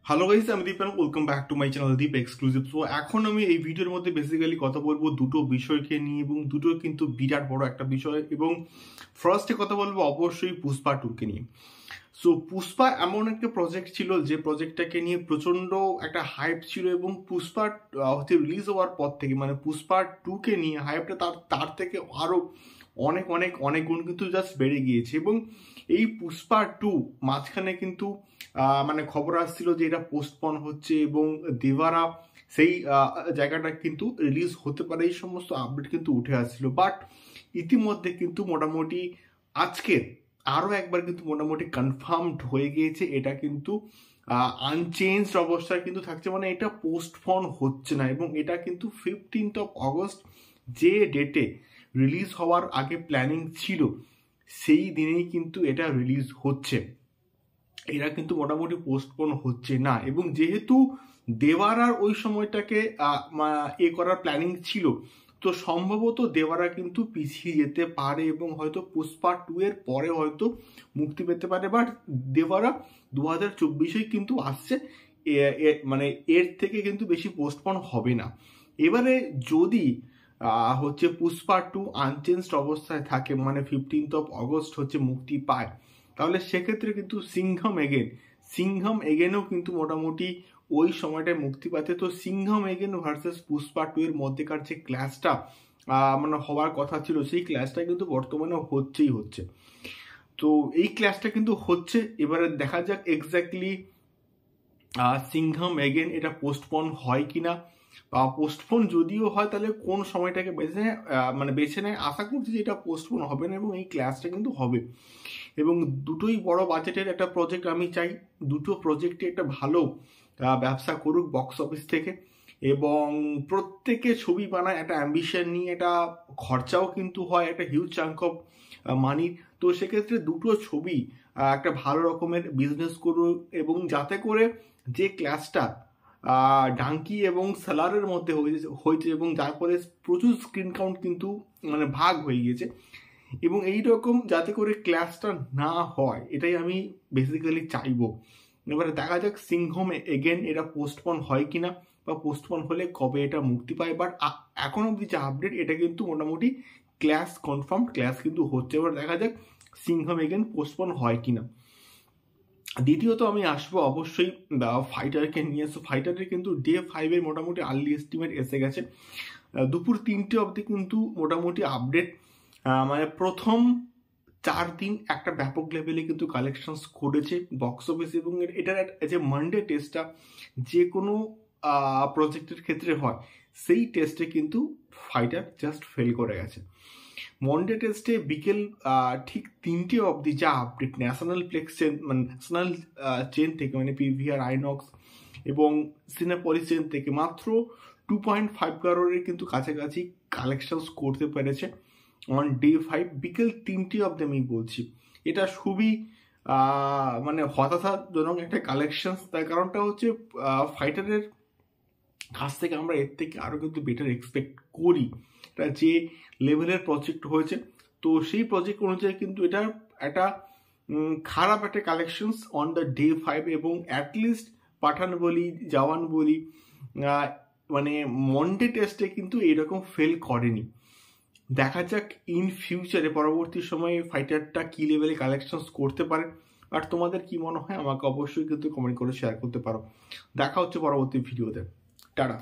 Hello guys, আমি Deep and welcome back to my channel Deep exclusive. So এখন আমি এই ভিডিওর মধ্যে বেসিক্যালি কথা বলবো দুটো বিষয়কে নিয়ে, এবং দুটো কিন্তু বিরাট বড় একটা বিষয়। এবং ফার্স্টে কথা বলবো অবশ্যই পুষ্পা টুকে নিয়ে। সো পুষ্পা এমন একটা প্রজেক্ট ছিল যে প্রজেক্টটাকে নিয়ে প্রচন্ড একটা হাইপ ছিল, এবং পুষ্পা হচ্ছে রিলিজ হওয়ার পর থেকে মানে পুষ্পা টুকে নিয়ে হাইপটা তার থেকে আরো অনেক অনেক অনেক গুণ কিন্তু জাস্ট বেড়ে গিয়েছে। এবং এই পুষ্পা টু মাঝখানে কিন্তু মানে খবর আসছিল যে এটা পোস্টপন হচ্ছে, এবং দেভারা সেই জায়গাটা কিন্তু রিলিজ হতে পারে, এই সমস্ত আপডেট কিন্তু উঠে আসছিল। বাট ইতিমধ্যে কিন্তু মোটামুটি আজকে আরো একবার কিন্তু মোটামুটি কনফার্মড হয়ে গিয়েছে এটা কিন্তু আনচেঞ্জড অবস্থায় কিন্তু থাকছে, মানে এটা পোস্টপন হচ্ছে না। এবং এটা কিন্তু 15th of August যে ডেটে রিলিজ হওয়ার আগে প্ল্যানিং ছিল সেই দিনেই কিন্তু এটা রিলিজ হচ্ছে, এটা কিন্তু মোটামুটি পোস্টপোন হচ্ছে না। এবং যেহেতু দেওয়ারার ওই সময়টাকে করার প্ল্যানিং ছিল, তো সম্ভবত দেওয়ারা কিন্তু পিছিয়ে যেতে পারে এবং হয়তো পুষ্পা টু এর পরে হয়তো মুক্তি পেতে পারে। বাট দেওয়ারা 2024 কিন্তু আসছে, মানে এর থেকে কিন্তু বেশি পোস্টপন হবে না। এবারে যদি হচ্ছে পুষ্পা টু আনচেঞ্জড অবস্থায় থাকে, মানে 15th of August হচ্ছে মুক্তি পায়, তাহলে সেক্ষেত্রে কিন্তু সিংঘম এগেনও কিন্তু মোটামুটি ওই সময়টায় মুক্তি পাচ্ছে। তো Singham again versus Pushpa two এর মধ্যেকার যে ক্লাসটা মানে হওয়ার কথা ছিল, সেই ক্লাসটা কিন্তু বর্তমানে হচ্ছে। তো এই ক্লাসটা কিন্তু হচ্ছে, এবারে দেখা যাক এক্স্যাক্টলি সিংঘম এগেন এটা পোস্টপন হয় কিনা, বা পোস্টপোন যদিও হয় তাহলে কোন সময়টাকে বেছে নেয়। আশা করছি যে এটা পোস্টপোন হবে না এবং এই ক্লাসটা কিন্তু হবে। এবং দুটোই বড় বাজেটের একটা প্রজেক্ট, আমি চাই দুটো প্রজেক্টে একটা ভালো ব্যবসা করুক বক্স অফিস থেকে, এবং প্রত্যেকে ছবি বানায় একটা অ্যাম্বিশন নিয়ে, একটা খরচাও কিন্তু হয় একটা হিউজ চাঙ্ক অফ মানি। তো সেক্ষেত্রে দুটো ছবি একটা ভালো রকমের বিজনেস করুক, এবং যাতে করে যে ক্লাসটা ডাঙ্কি এবং সেলারের মধ্যে হয়েছে এবং যার ফলে প্রচুর স্ক্রিন কাউন্ট কিন্তু মানে ভাগ হয়ে গিয়েছে, এবং এই রকম যাতে করে ক্লাসটা না হয় এটাই আমি বেসিক্যালি চাইবো। এবারে দেখা যাক সিংহম এগেন এটা পোস্টপন হয় কিনা, বা পোস্টপন হলে কবে এটা মুক্তি পায়। বাট এখন অব্দি যে আপডেট এটা কিন্তু মোটামুটি ক্লাস কনফার্ম, ক্লাস কিন্তু হচ্ছে। এবার দেখা যাক সিংহম এগেন পোস্টপন হয় কিনা। দ্বিতীয়ত আমি আসবো অবশ্যই ফাইটারকে নিয়ে। সো ফাইটারের কিন্তু ডে 5 এর মোটামুটি আর্লি এস্টিমেট এসে গেছে, দুপুর 3টে অবধি কিন্তু মোটামুটি আপডেট, মানে প্রথম 4 দিন একটা ব্যাপক লেভেলে কিন্তু কালেকশনস করেছে বক্স অফিস। এবং এটার যে মানডে টেস্টটা যে কোনো প্রজেক্টের ক্ষেত্রে হয়, সেই টেস্টে কিন্তু ফাইটার জাস্ট ফেল করে গেছে। মনডে টেস্টে বিকেল ঠিক 3টে অবধি যা আপডেট ন্যাশনাল প্লেক্স চেন, মানে ন্যাশনাল চেন থেকে, মানে পিভিআর, আইনক্স এবং সিনেপলিস চেন থেকে মাত্র 2.5 কারোরের কিন্তু কাছাকাছি কালেকশনস করতে পেরেছে অন ডে 5 বিকেল 3টে অবধি। আমি বলছি এটা খুবই মানে হতাশাজনক একটা কালেকশন। তার কারণটা হচ্ছে ফাইটারের কাছ থেকে আমরা এর থেকে আরো কিন্তু বেটার এক্সপেক্ট করি। এটা যে লেভেলের প্রজেক্ট হয়েছে, তো সেই প্রজেক্ট অনুযায়ী কিন্তু এটা একটা খারাপ একটা কালেকশনস অন দ্য ডে 5। এবং অ্যাটলিস্ট পাঠান বলি, জওয়ান বলি, মানে মনডে টেস্টে কিন্তু এইরকম ফেল করেনি। দেখা যাক ইন ফিউচারে পরবর্তী সময়ে ফাইটারটা কি লেভেলে কালেকশনস করতে পারে। আর তোমাদের কি মনে হয় আমাকে অবশ্যই কিন্তু কমেন্ট করে শেয়ার করতে পারো। দেখা হচ্ছে পরবর্তী ভিডিওতে। টাটা।